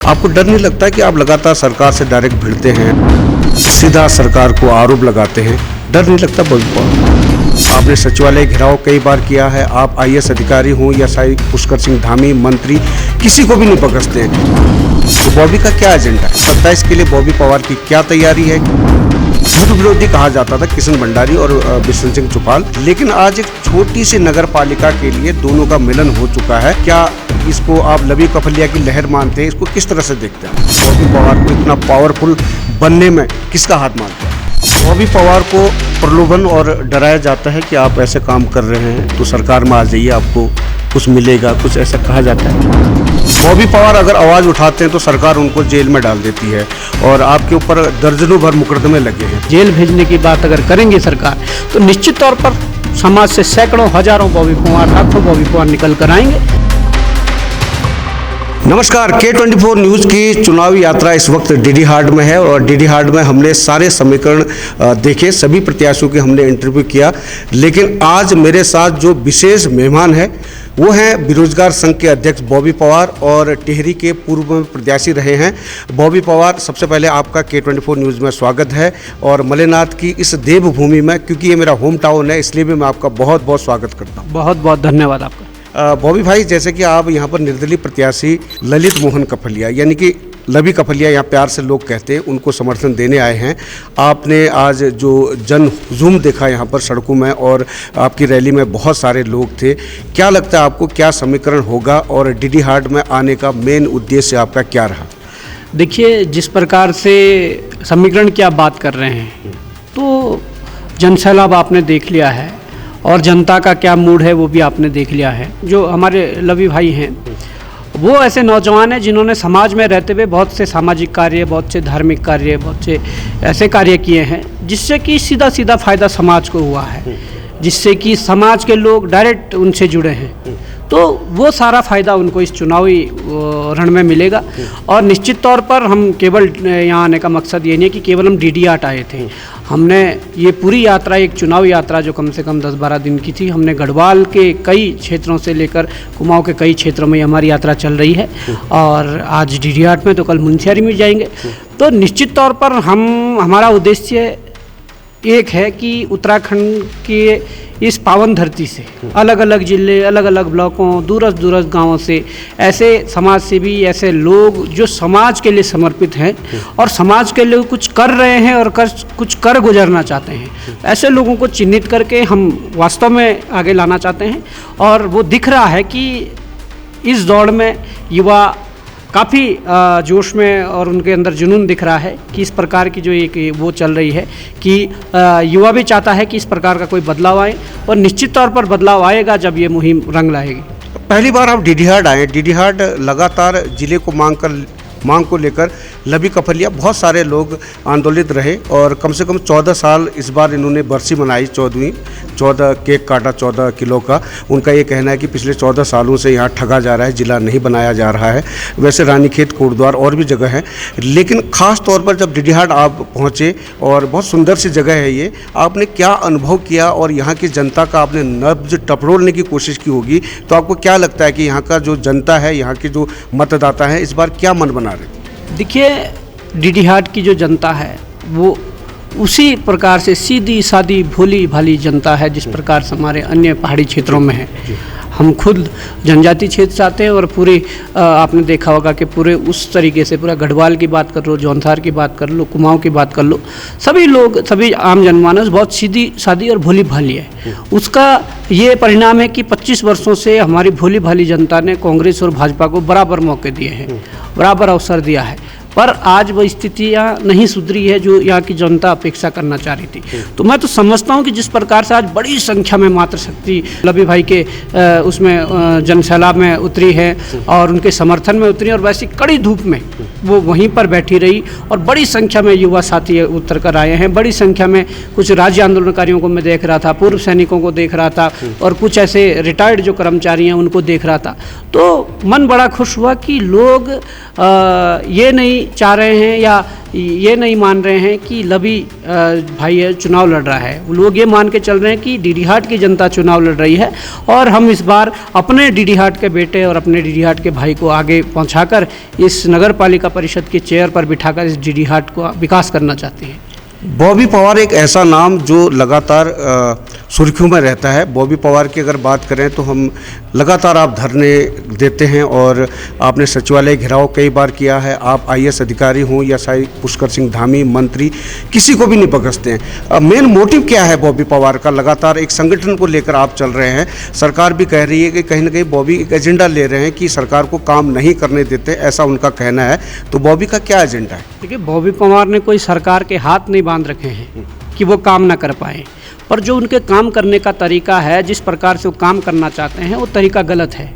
आपको डर नहीं लगता कि आप लगातार सरकार से डायरेक्ट भिड़ते हैं, सीधा सरकार को आरोप लगाते हैं, डर नहीं लगता? बहुत आपने सचिवालय घेराव कई बार किया है, आप आईएएस अधिकारी हों या शाही पुष्कर सिंह धामी मंत्री, किसी को भी नहीं बख्शते हैं। तो बॉबी का क्या एजेंडा है? 27 के लिए बॉबी पवार की क्या तैयारी है? झूठ विरोधी कहा जाता था किशन भंडारी और बिशन सिंह चुफाल, लेकिन आज एक छोटी सी नगर पालिका के लिए दोनों का मिलन हो चुका है। क्या इसको आप लवी कफलिया की लहर मानते हैं? इसको किस तरह से देखते हैं? बॉबी पवार को इतना पावरफुल बनने में किसका हाथ मानते हैं? बॉबी पवार को प्रलोभन और डराया जाता है कि आप ऐसे काम कर रहे हैं तो सरकार में आ जाइए, आपको कुछ मिलेगा, कुछ ऐसा कहा जाता है। बॉबी पवार अगर आवाज़ उठाते हैं तो सरकार उनको जेल में डाल देती है और आपके ऊपर दर्जनों भर मुकदमे लगे हैं। जेल भेजने की बात अगर करेंगे सरकार तो निश्चित तौर पर समाज से सैकड़ों हजारों बॉबी पवार, लाखों बॉबी पवार निकल कर आएंगे। नमस्कार, K24 न्यूज़ की चुनावी यात्रा इस वक्त डीडी हार्ड में है और डीडी हार्ड में हमने सारे समीकरण देखे, सभी प्रत्याशियों के हमने इंटरव्यू किया। लेकिन आज मेरे साथ जो विशेष मेहमान है वो हैं बेरोजगार संघ के अध्यक्ष बॉबी पवार और टिहरी के पूर्व में प्रत्याशी रहे हैं बॉबी पवार। सबसे पहले आपका K24 न्यूज़ में स्वागत है और मलेनाथ की इस देवभूमि में, क्योंकि ये मेरा होम टाउन है, इसलिए भी मैं आपका बहुत बहुत स्वागत करता हूँ। बहुत बहुत धन्यवाद आपका। बॉबी भाई, जैसे कि आप यहाँ पर निर्दलीय प्रत्याशी ललित मोहन कफलिया, यानी कि लवी कफलिया यहाँ प्यार से लोग कहते हैं, उनको समर्थन देने आए हैं। आपने आज जो जन हुजूम देखा यहाँ पर सड़कों में और आपकी रैली में बहुत सारे लोग थे, क्या लगता है आपको क्या समीकरण होगा और डीडी हार्ड में आने का मेन उद्देश्य आपका क्या रहा? देखिए, जिस प्रकार से समीकरण की आप बात कर रहे हैं तो जनसैलाब आपने देख लिया है और जनता का क्या मूड है वो भी आपने देख लिया है। जो हमारे लवी भाई हैं वो ऐसे नौजवान हैं जिन्होंने समाज में रहते हुए बहुत से सामाजिक कार्य, बहुत से धार्मिक कार्य, बहुत से ऐसे कार्य किए हैं जिससे कि सीधा सीधा फ़ायदा समाज को हुआ है, जिससे कि समाज के लोग डायरेक्ट उनसे जुड़े हैं। तो वो सारा फ़ायदा उनको इस चुनावी रण में मिलेगा। और निश्चित तौर पर हम केवल यहाँ आने का मकसद ये नहीं है कि केवल हम डीडी हार्ड आए थे। हमने ये पूरी यात्रा, एक चुनावी यात्रा जो कम से कम 10-12 दिन की थी, हमने गढ़वाल के कई क्षेत्रों से लेकर कुमाऊं के कई क्षेत्रों में हमारी यात्रा चल रही है और आज डीडी हार्ड में तो कल मुंशियारी में जाएंगे। तो निश्चित तौर पर हमारा उद्देश्य एक है कि उत्तराखंड के इस पावन धरती से अलग अलग जिले, अलग अलग ब्लॉकों, दूरस्थ दूरस्थ गांवों से ऐसे समाज सेवी, ऐसे लोग जो समाज के लिए समर्पित हैं और समाज के लिए कुछ कर रहे हैं और कुछ कर गुजरना चाहते हैं, ऐसे लोगों को चिन्हित करके हम वास्तव में आगे लाना चाहते हैं। और वो दिख रहा है कि इस दौड़ में युवा काफ़ी जोश में और उनके अंदर जुनून दिख रहा है कि इस प्रकार की जो एक वो चल रही है कि युवा भी चाहता है कि इस प्रकार का कोई बदलाव आए और निश्चित तौर पर बदलाव आएगा जब ये मुहिम रंग लाएगी। पहली बार आप डीडी हार्ड आए। डीडी हार्ड लगातार जिले को मांग को लेकर लवी कफलिया बहुत सारे लोग आंदोलित रहे और कम से कम 14 साल इस बार इन्होंने बरसी मनाई, 14 केक काटा 14 किलो का। उनका ये कहना है कि पिछले 14 सालों से यहाँ ठगा जा रहा है, जिला नहीं बनाया जा रहा है। वैसे रानीखेत, कोटद्वार और भी जगह है, लेकिन ख़ास तौर पर जब डीडी हार्ड आप पहुँचे और बहुत सुंदर सी जगह है ये, आपने क्या अनुभव किया और यहाँ की जनता का आपने नब्ज टटोलने की कोशिश की होगी, तो आपको क्या लगता है कि यहाँ का जो जनता है, यहाँ के जो मतदाता हैं, इस बार क्या मन बना रहे? देखिए, डीडी हार्ड की जो जनता है वो उसी प्रकार से सीधी सादी भोली भाली जनता है जिस प्रकार से हमारे अन्य पहाड़ी क्षेत्रों में है। हम खुद जनजाति क्षेत्र से आते हैं और पूरे आपने देखा होगा कि पूरे उस तरीके से पूरा गढ़वाल की बात कर लो, जौनसार की बात कर लो, कुमाऊं की बात कर लो, सभी लोग, सभी आम जनमानस बहुत सीधी सादी और भोली भाली है। उसका ये परिणाम है कि 25 वर्षों से हमारी भोली भाली जनता ने कांग्रेस और भाजपा को बराबर मौके दिए हैं, बराबर अवसर दिया है, पर आज वो स्थितियाँ नहीं सुधरी है जो यहाँ की जनता अपेक्षा करना चाह रही थी। तो मैं तो समझता हूँ कि जिस प्रकार से आज बड़ी संख्या में मातृशक्ति लवी भाई के उसमें जनसैलाब में उतरी है और उनके समर्थन में उतरी और वैसी कड़ी धूप में वो वहीं पर बैठी रही और बड़ी संख्या में युवा साथी उतर कर आए हैं। बड़ी संख्या में कुछ राज्य आंदोलनकारियों को मैं देख रहा था, पूर्व सैनिकों को देख रहा था और कुछ ऐसे रिटायर्ड जो कर्मचारी हैं उनको देख रहा था। तो मन बड़ा खुश हुआ कि लोग ये नहीं चाह रहे हैं या ये नहीं मान रहे हैं कि लवी भाई है चुनाव लड़ रहा है, वो लोग ये मान के चल रहे हैं कि डीडीहाट की जनता चुनाव लड़ रही है और हम इस बार अपने डीडीहाट के बेटे और अपने डीडीहाट के भाई को आगे पहुंचाकर इस नगर पालिका परिषद की चेयर पर बिठाकर इस डीडीहाट को विकास करना चाहते हैं। बॉबी पवार एक ऐसा नाम जो लगातार सुर्खियों में रहता है। बॉबी पवार की अगर बात करें तो हम लगातार आप धरने देते हैं और आपने सचिवालय घेराव कई बार किया है। आप आईएएस अधिकारी हों या शायद पुष्कर सिंह धामी मंत्री, किसी को भी नहीं बख्शते हैं। मेन मोटिव क्या है बॉबी पवार का? लगातार एक संगठन को लेकर आप चल रहे हैं, सरकार भी कह रही है कि कहीं ना कहीं बॉबी एक एजेंडा ले रहे हैं कि सरकार को काम नहीं करने देते, ऐसा उनका कहना है। तो बॉबी का क्या एजेंडा है? देखिए, बॉबी पवार ने कोई सरकार के हाथ नहीं बांध रखे हैं कि वो काम ना कर पाए, पर जो उनके काम करने का तरीका है, जिस प्रकार से वो काम करना चाहते हैं, वो तरीका गलत है।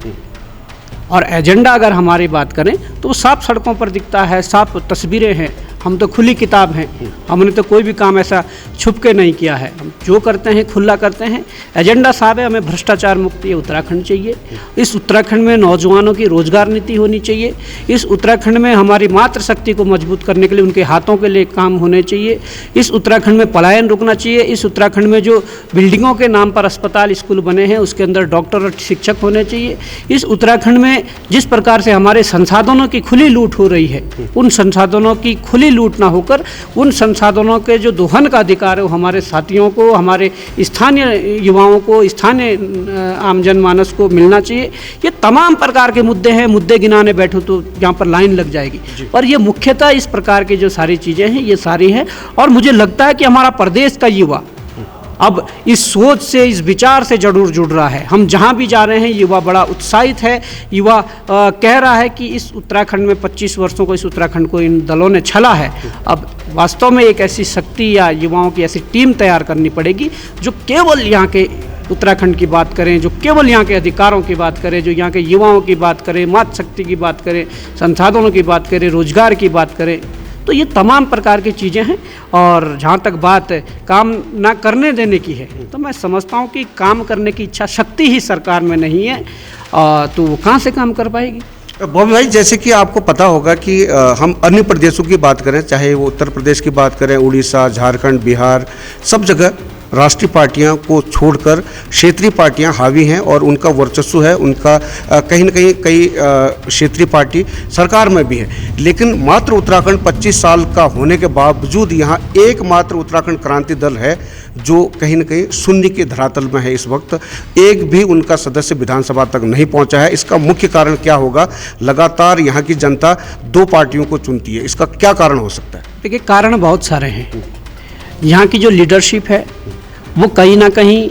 और एजेंडा अगर हमारी बात करें तो वो साफ सड़कों पर दिखता है, साफ तस्वीरें हैं। हम तो खुली किताब हैं, हमने तो कोई भी काम ऐसा छुप के नहीं किया है। हम जो करते हैं खुला करते हैं। एजेंडा साहब है, हमें भ्रष्टाचार मुक्त ये उत्तराखंड चाहिए। इस उत्तराखंड में नौजवानों की रोजगार नीति होनी चाहिए। इस उत्तराखंड में हमारी मातृशक्ति को मजबूत करने के लिए उनके हाथों के लिए काम होने चाहिए। इस उत्तराखंड में पलायन रुकना चाहिए। इस उत्तराखंड में जो बिल्डिंगों के नाम पर अस्पताल स्कूल बने हैं उसके अंदर डॉक्टर और शिक्षक होने चाहिए। इस उत्तराखंड में जिस प्रकार से हमारे संसाधनों की खुली लूट हो रही है, उन संसाधनों की खुली लूट ना होकर उन संसाधनों के जो दोहन का अधिकार है वो हमारे साथियों को, हमारे स्थानीय युवाओं को, स्थानीय आम जनमानस को मिलना चाहिए। ये तमाम प्रकार के मुद्दे हैं। मुद्दे गिनाने बैठो तो यहाँ पर लाइन लग जाएगी, पर ये मुख्यतः इस प्रकार की जो सारी चीज़ें हैं ये सारी हैं। और मुझे लगता है कि हमारा प्रदेश का युवा अब इस सोच से, इस विचार से जरूर जुड़ रहा है। हम जहाँ भी जा रहे हैं युवा बड़ा उत्साहित है। युवा कह रहा है कि इस उत्तराखंड में 25 वर्षों को इस उत्तराखंड को इन दलों ने छला है। अब वास्तव में एक ऐसी शक्ति या युवाओं की ऐसी टीम तैयार करनी पड़ेगी जो केवल यहाँ के उत्तराखंड की बात करें, जो केवल यहाँ के अधिकारों की बात करें, जो यहाँ के युवाओं की बात करें, मातृशक्ति की बात करें, संसाधनों की बात करें, रोजगार की बात करें। तो ये तमाम प्रकार की चीज़ें हैं। और जहाँ तक बात काम ना करने देने की है तो मैं समझता हूँ कि काम करने की इच्छा शक्ति ही सरकार में नहीं है, तो वो कहाँ से काम कर पाएगी। बॉबी भाई, जैसे कि आपको पता होगा कि हम अन्य प्रदेशों की बात करें, चाहे वो उत्तर प्रदेश की बात करें, उड़ीसा, झारखंड, बिहार, सब जगह राष्ट्रीय पार्टियां को छोड़कर क्षेत्रीय पार्टियां हावी हैं और उनका वर्चस्व है। उनका कहीं न कहीं कई क्षेत्रीय पार्टी सरकार में भी है। लेकिन मात्र उत्तराखंड 25 साल का होने के बावजूद यहाँ एकमात्र उत्तराखंड क्रांति दल है जो कहीं न कहीं शून्य के धरातल में है। इस वक्त एक भी उनका सदस्य विधानसभा तक नहीं पहुँचा है। इसका मुख्य कारण क्या होगा? लगातार यहाँ की जनता दो पार्टियों को चुनती है, इसका क्या कारण हो सकता है? देखिए, कारण बहुत सारे हैं। यहाँ की जो लीडरशिप है वो कहीं ना कहीं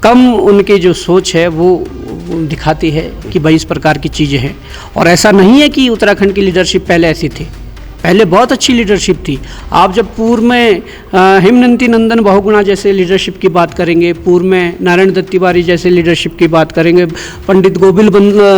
कम उनकी जो सोच है वो दिखाती है कि भाई इस प्रकार की चीज़ें हैं। और ऐसा नहीं है कि उत्तराखंड की लीडरशिप पहले ऐसी थी, पहले बहुत अच्छी लीडरशिप थी। आप जब पूर्व में हेमनंती नंदन बहुगुणा जैसे लीडरशिप की बात करेंगे, पूर्व में नारायण दत्त तिवारी जैसे लीडरशिप की बात करेंगे, पंडित गोविंद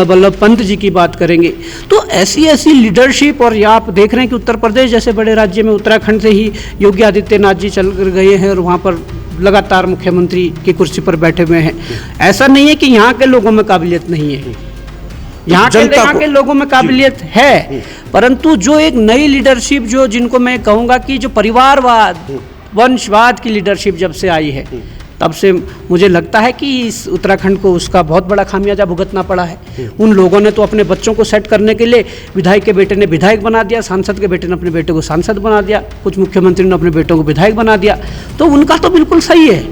बल्लभ पंत जी की बात करेंगे, तो ऐसी ऐसी लीडरशिप। और यहाँ आप देख रहे हैं कि उत्तर प्रदेश जैसे बड़े राज्य में उत्तराखंड से ही योगी आदित्यनाथ जी चल गए हैं और वहाँ पर लगातार मुख्यमंत्री की कुर्सी पर बैठे हुए हैं। ऐसा नहीं है कि यहाँ के लोगों में काबिलियत नहीं है, यहाँ के लोगों में काबिलियत है, परंतु जो एक नई लीडरशिप जो जिनको मैं कहूँगा कि जो परिवारवाद, वंशवाद की लीडरशिप जब से आई है तब से मुझे लगता है कि इस उत्तराखंड को उसका बहुत बड़ा खामियाजा भुगतना पड़ा है। उन लोगों ने तो अपने बच्चों को सेट करने के लिए विधायक के बेटे ने विधायक बना दिया, सांसद के बेटे ने अपने बेटे को सांसद बना दिया, कुछ मुख्यमंत्री ने अपने बेटों को विधायक बना दिया। तो उनका तो बिल्कुल सही है,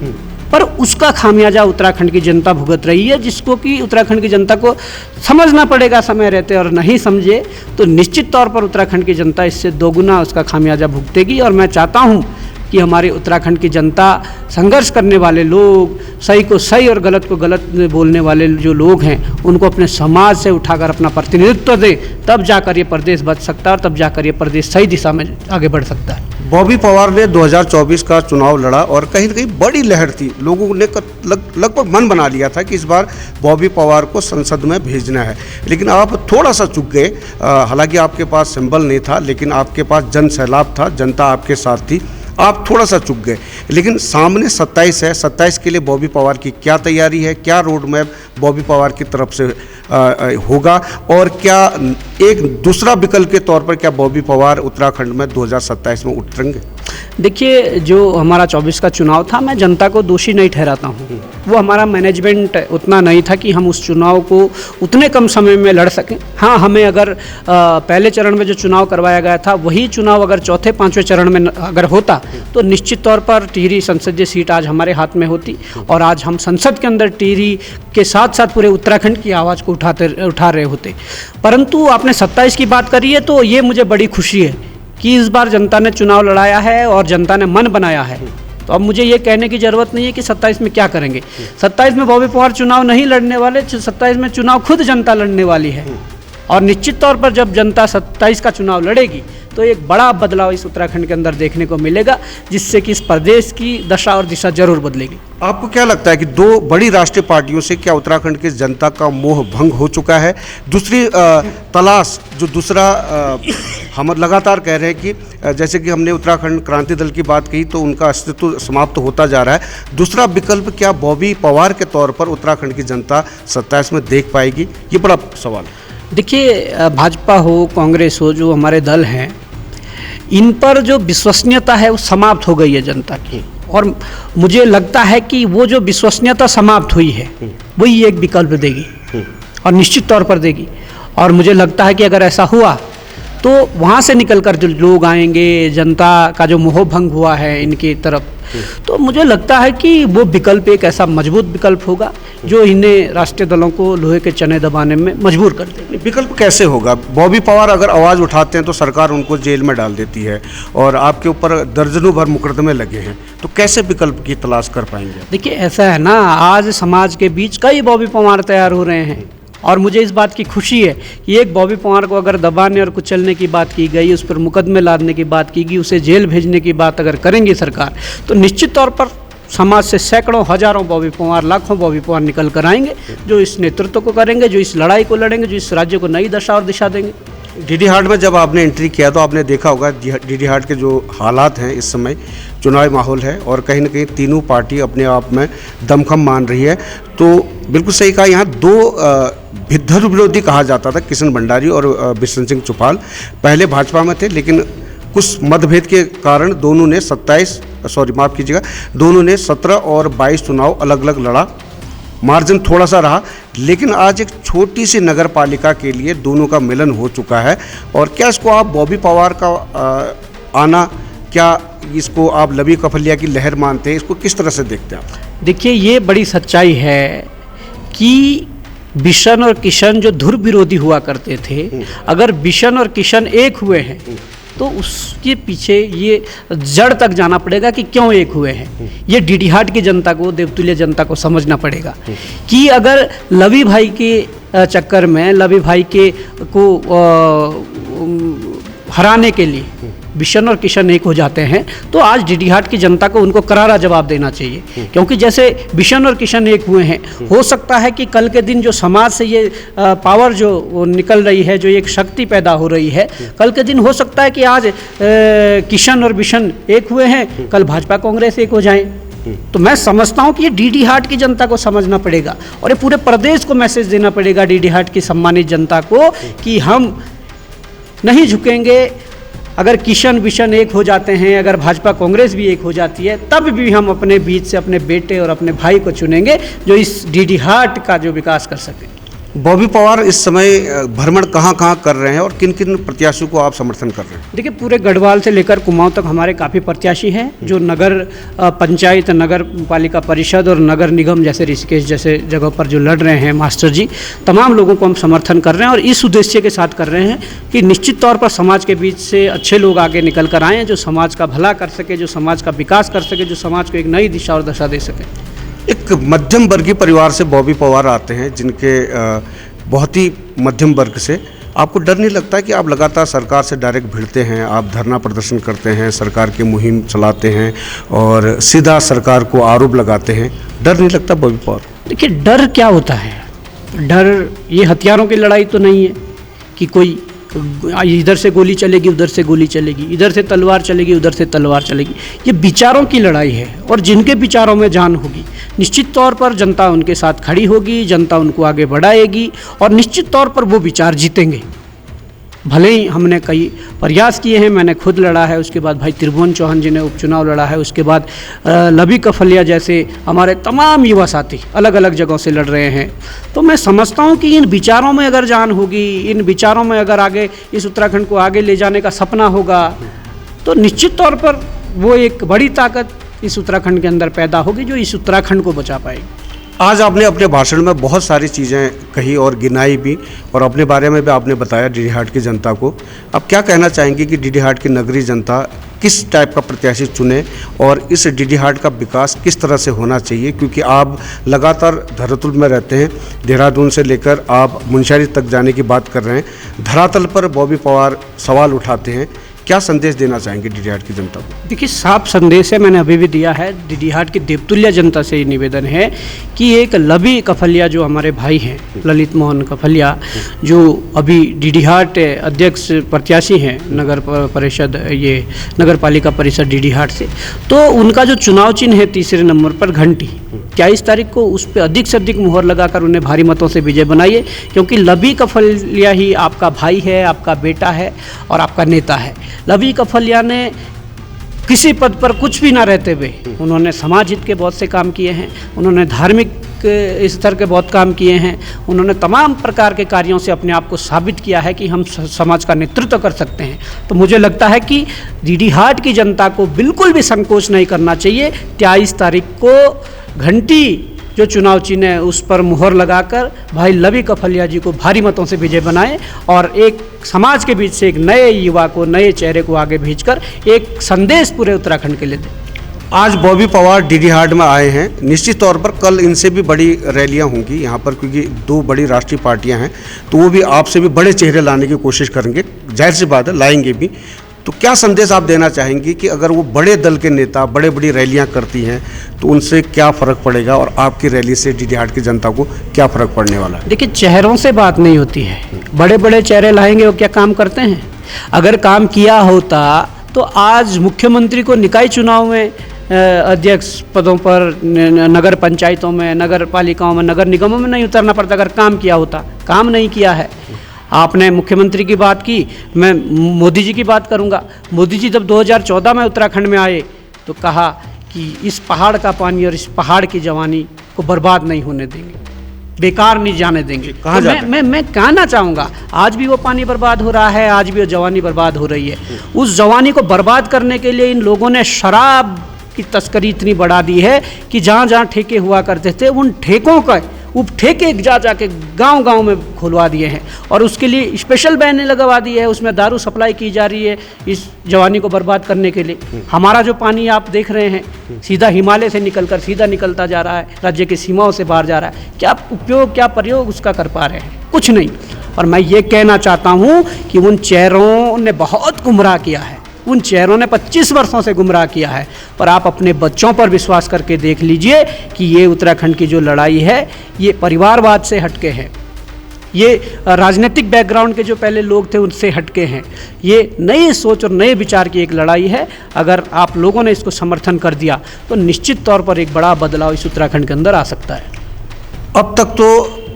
पर उसका खामियाजा उत्तराखंड की जनता भुगत रही है, जिसको कि उत्तराखंड की जनता को समझना पड़ेगा समय रहते। और नहीं समझे तो निश्चित तौर पर उत्तराखंड की जनता इससे दोगुना उसका खामियाजा भुगतेगी। और मैं चाहता हूँ कि हमारी उत्तराखंड की जनता, संघर्ष करने वाले लोग, सही को सही और गलत को गलत बोलने वाले जो लोग हैं, उनको अपने समाज से उठाकर अपना प्रतिनिधित्व दें, तब जाकर ये प्रदेश बच सकता है और तब जाकर ये प्रदेश सही दिशा में आगे बढ़ सकता है। बॉबी पवार ने 2024 का चुनाव लड़ा और कहीं न कहीं बड़ी लहर थी। लोगों ने लगभग मन बना लिया था कि इस बार बॉबी पवार को संसद में भेजना है, लेकिन आप थोड़ा सा चूक गए। हालांकि आपके पास सिंबल नहीं था, लेकिन आपके पास जन सैलाब था, जनता आपके साथ थी। आप थोड़ा सा चुक गए। लेकिन सामने 27 है, 27 के लिए बॉबी पवार की क्या तैयारी है, क्या रोड मैप बॉबी पवार की तरफ से होगा, और क्या एक दूसरा विकल्प के तौर पर क्या बॉबी पवार उत्तराखंड में 2027 में उतरेंगे? देखिए, जो हमारा 24 का चुनाव था, मैं जनता को दोषी नहीं ठहराता हूँ। वो हमारा मैनेजमेंट उतना नहीं था कि हम उस चुनाव को उतने कम समय में लड़ सकें। हाँ, हमें अगर पहले चरण में जो चुनाव करवाया गया था वही चुनाव अगर चौथे पांचवें चरण में अगर होता तो निश्चित तौर पर टिहरी संसदीय सीट आज हमारे हाथ में होती, और आज हम संसद के अंदर टिहरी के साथ साथ पूरे उत्तराखंड की आवाज़ को उठा रहे होते। परंतु आपने 27 की बात करी है, तो ये मुझे बड़ी खुशी है कि इस बार जनता ने चुनाव लड़ाया है और जनता ने मन बनाया है। तो अब मुझे ये कहने की ज़रूरत नहीं है कि 27 में क्या करेंगे। 27 में बॉबी पवार चुनाव नहीं लड़ने वाले, 27 में चुनाव खुद जनता लड़ने वाली है, और निश्चित तौर पर जब जनता 27 का चुनाव लड़ेगी तो एक बड़ा बदलाव इस उत्तराखंड के अंदर देखने को मिलेगा, जिससे कि इस प्रदेश की दशा और दिशा जरूर बदलेगी। आपको क्या लगता है कि दो बड़ी राष्ट्रीय पार्टियों से क्या उत्तराखंड की जनता का मोह भंग हो चुका है? दूसरी तलाश, जो दूसरा हम लगातार कह रहे हैं कि जैसे कि हमने उत्तराखंड क्रांति दल की बात कही तो उनका अस्तित्व समाप्त होता जा रहा है। दूसरा विकल्प क्या बॉबी पवार के तौर पर उत्तराखंड की जनता 27 में देख पाएगी? ये बड़ा सवाल है। देखिए, भाजपा हो, कांग्रेस हो, जो हमारे दल हैं, इन पर जो विश्वसनीयता है वो समाप्त हो गई है जनता की, और मुझे लगता है कि वो जो विश्वसनीयता समाप्त हुई है वही एक विकल्प देगी, और निश्चित तौर पर देगी। और मुझे लगता है कि अगर ऐसा हुआ तो वहाँ से निकलकर जो लोग आएंगे, जनता का जो मोह भंग हुआ है इनकी तरफ, तो मुझे लगता है कि वो विकल्प एक ऐसा मजबूत विकल्प होगा जो इन्हें राष्ट्रीय दलों को लोहे के चने दबाने में मजबूर कर देगा। विकल्प कैसे होगा? बॉबी पवार अगर आवाज़ उठाते हैं तो सरकार उनको जेल में डाल देती है, और आपके ऊपर दर्जनों भर मुकदमे लगे हैं, तो कैसे विकल्प की तलाश कर पाएंगे? देखिए, ऐसा है ना, आज समाज के बीच कई बॉबी पवार तैयार हो रहे हैं, और मुझे इस बात की खुशी है कि एक बॉबी पवार को अगर दबाने और कुचलने की बात की गई, उस पर मुकदमे लादने की बात की गई, उसे जेल भेजने की बात अगर करेंगी सरकार, तो निश्चित तौर पर समाज से सैकड़ों हजारों बॉबी पवार, लाखों बॉबी पवार निकल कर आएंगे, जो इस नेतृत्व को करेंगे, जो इस लड़ाई को लड़ेंगे, जो इस राज्य को नई दशा और दिशा देंगे। डीडी हाट में जब आपने एंट्री किया तो आपने देखा होगा डीडी हाट के जो हालात हैं, इस समय चुनावी माहौल है और कहीं ना कहीं तीनों पार्टी अपने आप में दमखम मान रही है। तो बिल्कुल सही कहा, यहाँ दो भिद्दर विरोधी कहा जाता था, किशन भंडारी और बिशन सिंह चुफाल पहले भाजपा में थे, लेकिन कुछ मतभेद के कारण दोनों ने 17 और 22 चुनाव अलग अलग लड़ा। मार्जिन थोड़ा सा रहा, लेकिन आज एक छोटी सी नगर पालिका के लिए दोनों का मिलन हो चुका है। और क्या इसको आप बॉबी पवार का आना, क्या इसको आप लवी कफलिया की लहर मानते हैं? इसको किस तरह से देखते हैं आप? देखिए, ये बड़ी सच्चाई है कि बिशन और किशन जो ध्रुव विरोधी हुआ करते थे, अगर बिशन और किशन एक हुए हैं तो उसके पीछे ये जड़ तक जाना पड़ेगा कि क्यों एक हुए हैं। ये डीडी हाट की जनता को, देवतुल्य जनता को समझना पड़ेगा कि अगर लवी भाई के चक्कर में, लवी भाई के को हराने के लिए बिशन और किशन एक हो जाते हैं, तो आज डीडी हाट की जनता को उनको करारा जवाब देना चाहिए। क्योंकि जैसे बिशन और किशन एक हुए हैं, हो सकता है कि कल के दिन जो समाज से ये पावर जो निकल रही है, जो एक शक्ति पैदा हो रही है, कल के दिन हो सकता है कि आज किशन और बिशन एक हुए हैं, कल भाजपा कांग्रेस एक हो जाएं। तो मैं समझता हूँ कि ये डीडी हाट की जनता को समझना पड़ेगा, और ये पूरे प्रदेश को मैसेज देना पड़ेगा डीडी हाट की सम्मानित जनता को कि हम नहीं झुकेंगे। अगर किशन बिशन एक हो जाते हैं, अगर भाजपा कांग्रेस भी एक हो जाती है, तब भी हम अपने बीच से अपने बेटे और अपने भाई को चुनेंगे जो इस डीडी हाट का जो विकास कर सके। बॉबी पवार इस समय भ्रमण कहाँ कर रहे हैं और किन किन प्रत्याशियों को आप समर्थन कर रहे हैं? देखिए, पूरे गढ़वाल से लेकर कुमाऊं तक हमारे काफ़ी प्रत्याशी हैं जो नगर पंचायत, नगर पालिका परिषद और नगर निगम जैसे ऋषिकेश जैसे जगहों पर जो लड़ रहे हैं मास्टर जी, तमाम लोगों को हम समर्थन कर रहे हैं, और इस उद्देश्य के साथ कर रहे हैं कि निश्चित तौर पर समाज के बीच से अच्छे लोग आगे निकल कर आएँ, जो समाज का भला कर सके, जो समाज का विकास कर सके, जो समाज को एक नई दिशा और दशा दे सके। एक मध्यम वर्गीय परिवार से बॉबी पवार आते हैं, जिनके बहुत ही मध्यम वर्ग से, आपको डर नहीं लगता कि आप लगातार सरकार से डायरेक्ट भिड़ते हैं, आप धरना प्रदर्शन करते हैं, सरकार की मुहिम चलाते हैं और सीधा सरकार को आरोप लगाते हैं? डर नहीं लगता बॉबी पवार? देखिए, डर क्या होता है? डर ये हथियारों की लड़ाई तो नहीं है कि कोई इधर से गोली चलेगी, उधर से गोली चलेगी, इधर से तलवार चलेगी, उधर से तलवार चलेगी। ये विचारों की लड़ाई है और जिनके विचारों में जान होगी निश्चित तौर पर जनता उनके साथ खड़ी होगी, जनता उनको आगे बढ़ाएगी और निश्चित तौर पर वो विचार जीतेंगे। भले ही हमने कई प्रयास किए हैं, मैंने खुद लड़ा है, उसके बाद भाई त्रिभुवन चौहान जी ने उपचुनाव लड़ा है, उसके बाद लवी कफलिया जैसे हमारे तमाम युवा साथी अलग अलग जगहों से लड़ रहे हैं। तो मैं समझता हूँ कि इन विचारों में अगर जान होगी, इन विचारों में अगर आगे इस उत्तराखंड को आगे ले जाने का सपना होगा तो निश्चित तौर पर वो एक बड़ी ताकत इस उत्तराखंड के अंदर पैदा होगी जो इस उत्तराखंड को बचा पाएगी। आज आपने अपने भाषण में बहुत सारी चीज़ें कही और गिनाई भी, और अपने बारे में भी आपने बताया डीडी हाट की जनता को। अब क्या कहना चाहेंगे कि डीडी हाट की नगरीय जनता किस टाइप का प्रत्याशी चुने और इस डीडी हाट का विकास किस तरह से होना चाहिए, क्योंकि आप लगातार धरातल में रहते हैं, देहरादून से लेकर आप मुनस्यारी तक जाने की बात कर रहे हैं। धरातल पर बॉबी पवार सवाल उठाते हैं, क्या संदेश देना चाहेंगे डीडी हाट की जनता को? देखिए, साफ संदेश है, मैंने अभी भी दिया है। डीडी हाट की देवतुल्य जनता से ये निवेदन है कि एक लवी कफलिया जो हमारे भाई हैं, ललित मोहन कफलिया, जो अभी डीडी हाट अध्यक्ष प्रत्याशी हैं नगर परिषद, ये नगर पालिका परिषद डीडी हाट से, तो उनका जो चुनाव चिन्ह है तीसरे नंबर पर घंटी, 21 तारीख को उस पर अधिक से अधिक मुहर लगाकर उन्हें भारी मतों से विजय बनाइए, क्योंकि लवी कफलिया ही आपका भाई है, आपका बेटा है और आपका नेता है। लवी कफलिया ने किसी पद पर कुछ भी ना रहते हुए उन्होंने समाज हित के बहुत से काम किए हैं, उन्होंने धार्मिक स्तर के बहुत काम किए हैं, उन्होंने तमाम प्रकार के कार्यों से अपने आप को साबित किया है कि हम समाज का नेतृत्व कर सकते हैं। तो मुझे लगता है कि डीडी हाट की जनता को बिल्कुल भी संकोच नहीं करना चाहिए। 23 तारीख को घंटी जो चुनाव चिन्ह है उस पर मुहर लगाकर भाई लवी कफलिया जी को भारी मतों से विजय बनाएं और एक समाज के बीच से एक नए युवा को, नए चेहरे को आगे भेजकर एक संदेश पूरे उत्तराखंड के लिए दें। आज बॉबी पवार डीडी हाट में आए हैं, निश्चित तौर पर कल इनसे भी बड़ी रैलियां होंगी यहाँ पर, क्योंकि 2 बड़ी राष्ट्रीय पार्टियां हैं, तो वो भी आपसे भी बड़े चेहरे लाने की कोशिश करेंगे, जाहिर सी बात है लाएंगे भी। तो क्या संदेश आप देना चाहेंगे कि अगर वो बड़े दल के नेता बड़ी रैलियां करती हैं तो उनसे क्या फ़र्क पड़ेगा और आपकी रैली से डीडी हाट की जनता को क्या फ़र्क पड़ने वाला है? देखिए, चेहरों से बात नहीं होती है, बड़े चेहरे लाएंगे वो क्या काम करते हैं? अगर काम किया होता तो आज मुख्यमंत्री को निकाय चुनाव में अध्यक्ष पदों पर, नगर पंचायतों में, नगर पालिकाओं में, नगर निगमों में नहीं उतरना पड़ता अगर काम किया होता। काम नहीं किया है। आपने मुख्यमंत्री की बात की, मैं मोदी जी की बात करूंगा। मोदी जी जब 2014 में उत्तराखंड में आए तो कहा कि इस पहाड़ का पानी और इस पहाड़ की जवानी को बर्बाद नहीं होने देंगे, बेकार नहीं जाने देंगे। कहाँ तो मैं कहना चाहूँगा, आज भी वो पानी बर्बाद हो रहा है, आज भी वो जवानी बर्बाद हो रही है। उस जवानी को बर्बाद करने के लिए इन लोगों ने शराब की तस्करी इतनी बढ़ा दी है कि जहाँ जहाँ ठेके हुआ करते थे उन ठेकों का उप ठेके जाके गांव में खुलवा दिए हैं और उसके लिए स्पेशल बैन लगवा दी है। उसमें दारू सप्लाई की जा रही है इस जवानी को बर्बाद करने के लिए। हमारा जो पानी आप देख रहे हैं सीधा हिमालय से निकलकर सीधा निकलता जा रहा है, राज्य की सीमाओं से बाहर जा रहा है। क्या उपयोग, क्या प्रयोग उसका कर पा रहे हैं? कुछ नहीं। और मैं ये कहना चाहता हूँ कि उन चेहरों ने बहुत गुमराह किया है, उन चेहरों ने 25 वर्षों से गुमराह किया है। पर आप अपने बच्चों पर विश्वास करके देख लीजिए कि ये उत्तराखंड की जो लड़ाई है ये परिवारवाद से हटके है, ये राजनीतिक बैकग्राउंड के जो पहले लोग थे उनसे हटके हैं। ये नई सोच और नए विचार की एक लड़ाई है। अगर आप लोगों ने इसको समर्थन कर दिया तो निश्चित तौर पर एक बड़ा बदलाव इस उत्तराखंड के अंदर आ सकता है। अब तक तो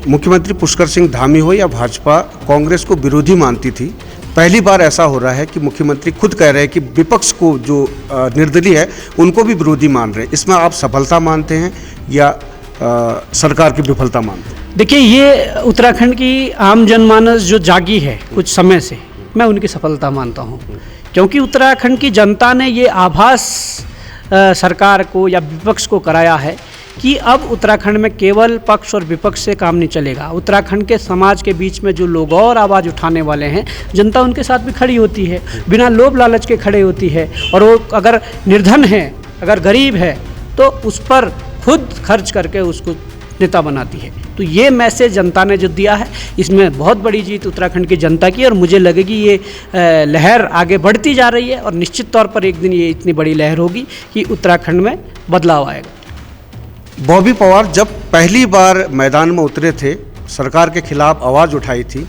मुख्यमंत्री पुष्कर सिंह धामी हो या भाजपा कांग्रेस को विरोधी मानती थी, पहली बार ऐसा हो रहा है कि मुख्यमंत्री खुद कह रहे हैं कि विपक्ष को जो निर्दलीय है उनको भी विरोधी मान रहे हैं। इसमें आप सफलता मानते हैं या सरकार की विफलता मानते हैं? देखिए, ये उत्तराखंड की आम जनमानस जो जागी है कुछ समय से, मैं उनकी सफलता मानता हूँ, क्योंकि उत्तराखंड की जनता ने ये आभास सरकार को या विपक्ष को कराया है कि अब उत्तराखंड में केवल पक्ष और विपक्ष से काम नहीं चलेगा। उत्तराखंड के समाज के बीच में जो लोग और आवाज़ उठाने वाले हैं, जनता उनके साथ भी खड़ी होती है, बिना लोभ लालच के खड़े होती है। और वो अगर निर्धन है, अगर गरीब है, तो उस पर खुद खर्च करके उसको नेता बनाती है। तो ये मैसेज जनता ने जो दिया है, इसमें बहुत बड़ी जीत उत्तराखंड की जनता की, और मुझे लगेगी ये लहर आगे बढ़ती जा रही है और निश्चित तौर पर एक दिन ये इतनी बड़ी लहर होगी कि उत्तराखंड में बदलाव आएगा। बॉबी पवार जब पहली बार मैदान में उतरे थे, सरकार के खिलाफ आवाज़ उठाई थी,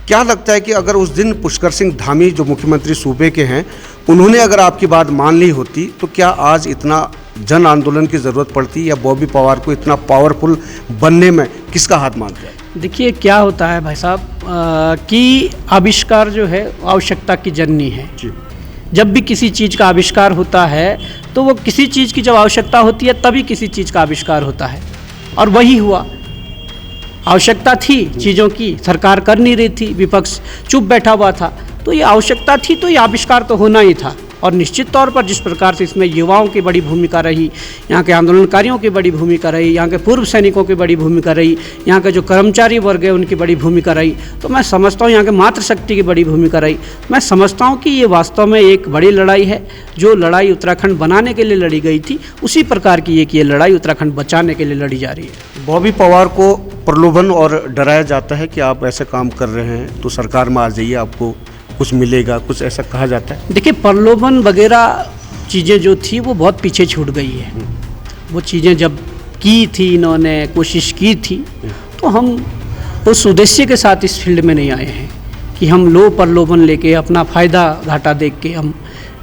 क्या लगता है कि अगर उस दिन पुष्कर सिंह धामी जो मुख्यमंत्री सूबे के हैं, उन्होंने अगर आपकी बात मान ली होती तो क्या आज इतना जन आंदोलन की ज़रूरत पड़ती, या बॉबी पवार को इतना पावरफुल बनने में किसका हाथ मानते हैं? देखिए क्या होता है भाई साहब कि आविष्कार जो है आवश्यकता की जननी है। जी। जब भी किसी चीज़ का आविष्कार होता है तो वो किसी चीज़ की जब आवश्यकता होती है तभी किसी चीज़ का आविष्कार होता है, और वही हुआ। आवश्यकता थी चीज़ों की, सरकार कर नहीं रही थी, विपक्ष चुप बैठा हुआ था, तो ये आवश्यकता थी तो ये आविष्कार तो होना ही था। और निश्चित तौर पर जिस प्रकार से इसमें युवाओं की बड़ी भूमिका रही, यहाँ के आंदोलनकारियों की बड़ी भूमिका रही, यहाँ के पूर्व सैनिकों की बड़ी भूमिका रही, यहाँ के जो कर्मचारी वर्ग है उनकी बड़ी भूमिका रही, तो मैं समझता हूँ यहाँ के मातृशक्ति की बड़ी भूमिका रही। मैं समझता हूँ कि ये वास्तव में एक बड़ी लड़ाई है, जो लड़ाई उत्तराखंड बनाने के लिए लड़ी गई थी, उसी प्रकार की एक ये लड़ाई उत्तराखंड बचाने के लिए लड़ी जा रही है। बॉबी पवार को प्रलोभन और डराया जाता है कि आप ऐसे काम कर रहे हैं तो सरकार में आ जाइए, आपको कुछ मिलेगा, कुछ ऐसा कहा जाता है। देखिए प्रलोभन वगैरह चीज़ें जो थी वो बहुत पीछे छूट गई है। वो चीज़ें जब की थी, इन्होंने कोशिश की थी, तो हम उस उद्देश्य के साथ इस फील्ड में नहीं आए हैं कि हम लो प्रलोभन लेके अपना फ़ायदा घाटा देख के हम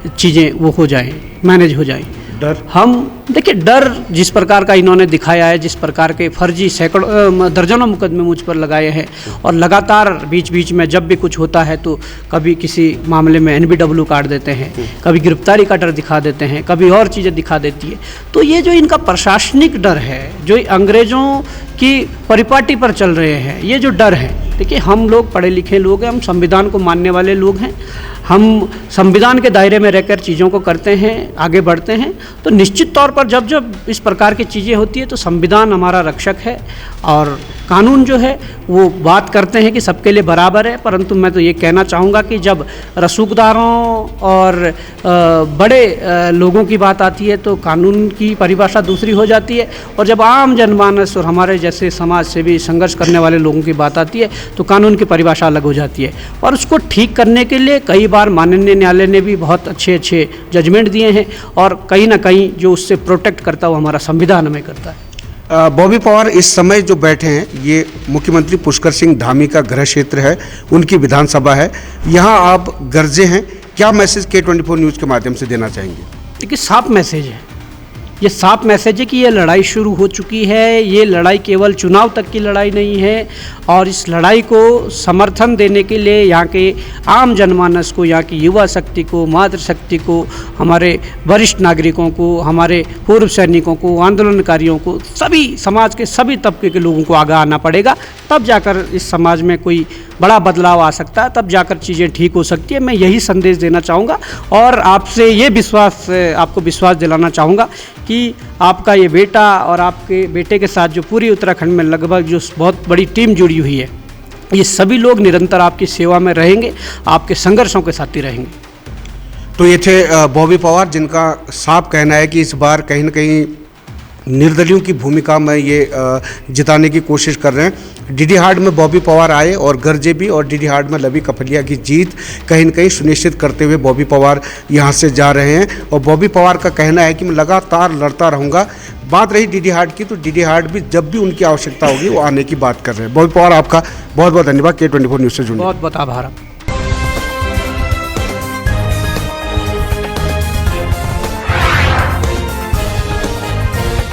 चीज़ें वो हो जाएं, मैनेज हो जाएं। डर, हम देखिए डर जिस प्रकार का इन्होंने दिखाया है, जिस प्रकार के फर्जी सैकड़ों दर्जनों मुकदमे मुझ पर लगाए हैं, और लगातार बीच बीच में जब भी कुछ होता है तो कभी किसी मामले में NBW काट देते हैं, कभी गिरफ्तारी का डर दिखा देते हैं, कभी और चीज़ें दिखा देती है। तो ये जो इनका प्रशासनिक डर है, जो अंग्रेज़ों की परिपाटी पर चल रहे हैं, ये जो डर है, देखिए हम लोग पढ़े लिखे लोग हैं, हम संविधान को मानने वाले लोग हैं, हम संविधान के दायरे में रहकर चीज़ों को करते हैं, आगे बढ़ते हैं। तो निश्चित तौर पर जब जब इस प्रकार की चीज़ें होती है तो संविधान हमारा रक्षक है, और कानून जो है वो बात करते हैं कि सबके लिए बराबर है। परंतु मैं तो ये कहना चाहूँगा कि जब रसूखदारों और बड़े लोगों की बात आती है तो कानून की परिभाषा दूसरी हो जाती है, और जब आम जनमानस और हमारे जैसे समाज से भी संघर्ष करने वाले लोगों की बात आती है तो कानून की परिभाषा अलग हो जाती है। और उसको ठीक करने के लिए कई बार माननीय न्यायालय ने भी बहुत अच्छे अच्छे जजमेंट दिए हैं, और कहीं ना कहीं जो उससे प्रोटेक्ट करता है वो हमारा संविधान हमें करता है। बॉबी पवार इस समय जो बैठे हैं, ये मुख्यमंत्री पुष्कर सिंह धामी का गृह क्षेत्र है, उनकी विधानसभा है, यहाँ आप गरजे हैं। क्या मैसेज K24 न्यूज़ के माध्यम से देना चाहेंगे? देखिए साफ मैसेज है, ये साफ मैसेज है कि ये लड़ाई शुरू हो चुकी है। ये लड़ाई केवल चुनाव तक की लड़ाई नहीं है, और इस लड़ाई को समर्थन देने के लिए यहाँ के आम जनमानस को, यहाँ की युवा शक्ति को, मातृशक्ति को, हमारे वरिष्ठ नागरिकों को, हमारे पूर्व सैनिकों को, आंदोलनकारियों को, सभी समाज के सभी तबके के लोगों को आगे आना पड़ेगा। तब जाकर इस समाज में कोई बड़ा बदलाव आ सकता है, तब जाकर चीज़ें ठीक हो सकती है। मैं यही संदेश देना चाहूँगा, और आपसे ये विश्वास, आपको विश्वास दिलाना चाहूँगा कि आपका ये बेटा और आपके बेटे के साथ जो पूरी उत्तराखंड में लगभग जो बहुत बड़ी टीम जुड़ी हुई है, ये सभी लोग निरंतर आपकी सेवा में रहेंगे, आपके संघर्षों के साथी रहेंगे। तो ये थे बॉबी पवार, जिनका साफ कहना है कि इस बार कहीं ना कहीं निर्दलियों की भूमिका में ये जिताने की कोशिश कर रहे हैं। डीडी हार्ड में बॉबी पवार आए और गरजे भी, और डीडी हार्ड में लवी कफलिया की जीत कहीं न कहीं सुनिश्चित करते हुए बॉबी पवार यहाँ से जा रहे हैं। और बॉबी पवार का कहना है कि मैं लगातार लड़ता रहूँगा। बात रही डीडी हार्ड की, तो डीडी हार्ड भी जब भी उनकी आवश्यकता होगी वो आने की बात कर रहे हैं। बॉबी पवार, आपका बहुत बहुत धन्यवाद K24 न्यूज़ से जुड़ने। बहुत बहुत आभार।